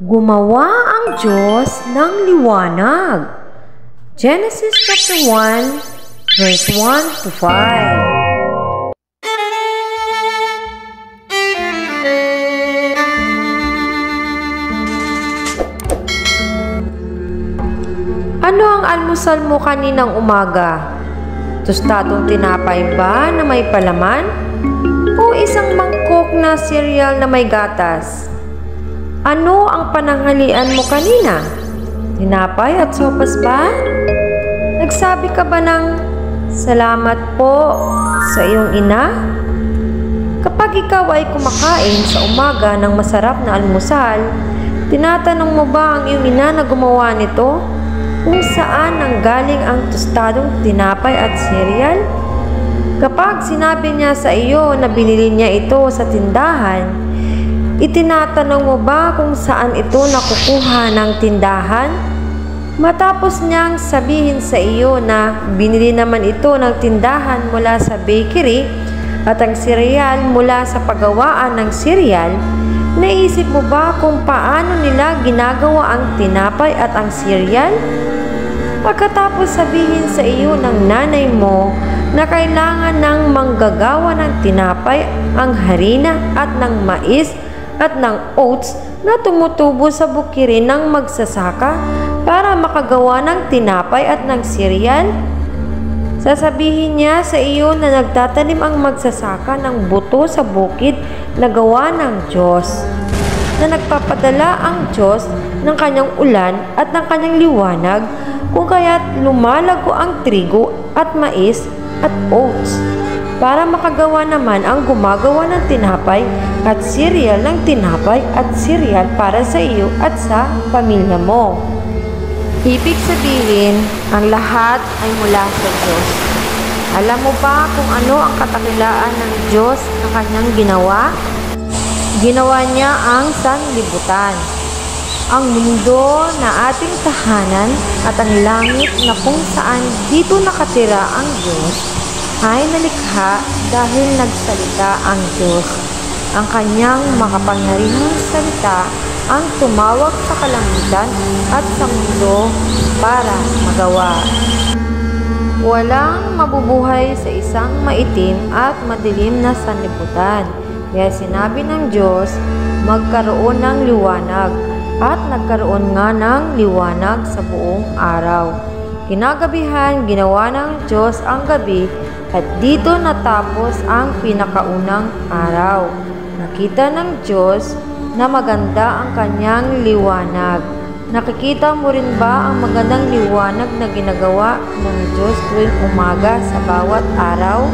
Gumawa ang Diyos ng liwanag. Genesis chapter 1, verse 1 to 5. Ano ang almusal mo kaninang umaga? Tostadong tinapay ba na may palaman? O isang mangkok na cereal na may gatas? Ano ang pananghalian mo kanina? Tinapay at sopas ba? Nagsabi ka ba ng salamat po sa iyong ina? Kapag ikaw ay kumakain sa umaga ng masarap na almusal, tinatanong mo ba ang iyong ina na gumawa nito? Kung saan nanggaling ang tostadong tinapay at cereal? Kapag sinabi niya sa iyo na binili niya ito sa tindahan, itinatanong mo ba kung saan ito nakukuha ng tindahan? Matapos niyang sabihin sa iyo na binili naman ito ng tindahan mula sa bakery at ang cereal mula sa paggawaan ng cereal, naisip mo ba kung paano nila ginagawa ang tinapay at ang cereal? Pagkatapos sabihin sa iyo ng nanay mo na kailangan ng manggagawa ng tinapay, ang harina at ng mais at ng oats na tumutubo sa bukirin ng magsasaka para makagawa ng tinapay at ng cereal? Sasabihin niya sa iyo na nagtatanim ang magsasaka ng buto sa bukid na gawa ng Diyos, na nagpapadala ang Diyos ng kanyang ulan at ng kanyang liwanag, kung kaya't lumalago ang trigo at mais at oats, para makagawa naman ang gumagawa ng tinapay at cereal ng tinapay at cereal para sa iyo at sa pamilya mo. Ibig sabihin, ang lahat ay mula sa Diyos. Alam mo ba kung ano ang katakilaan ng Diyos na kanyang ginawa? Ginawa niya ang sanlibutan, ang mundo na ating tahanan at ang langit na kung saan dito nakatira ang Diyos ay nalikha dahil nagsalita ang Diyos. Ang kanyang makapangyarihang salita ang tumawag sa kalangitan at sa mundo para magawa. Walang mabubuhay sa isang maitim at madilim na sanlibutan. Kaya sinabi ng Diyos, magkaroon ng liwanag, at nagkaroon nga ng liwanag sa buong araw. Kinagabihan, ginawa ng Diyos ang gabi, at dito natapos ang pinakaunang araw. Nakita ng Diyos na maganda ang kanyang liwanag. Nakikita mo rin ba ang magandang liwanag na ginagawa ng Diyos tuwing umaga sa bawat araw?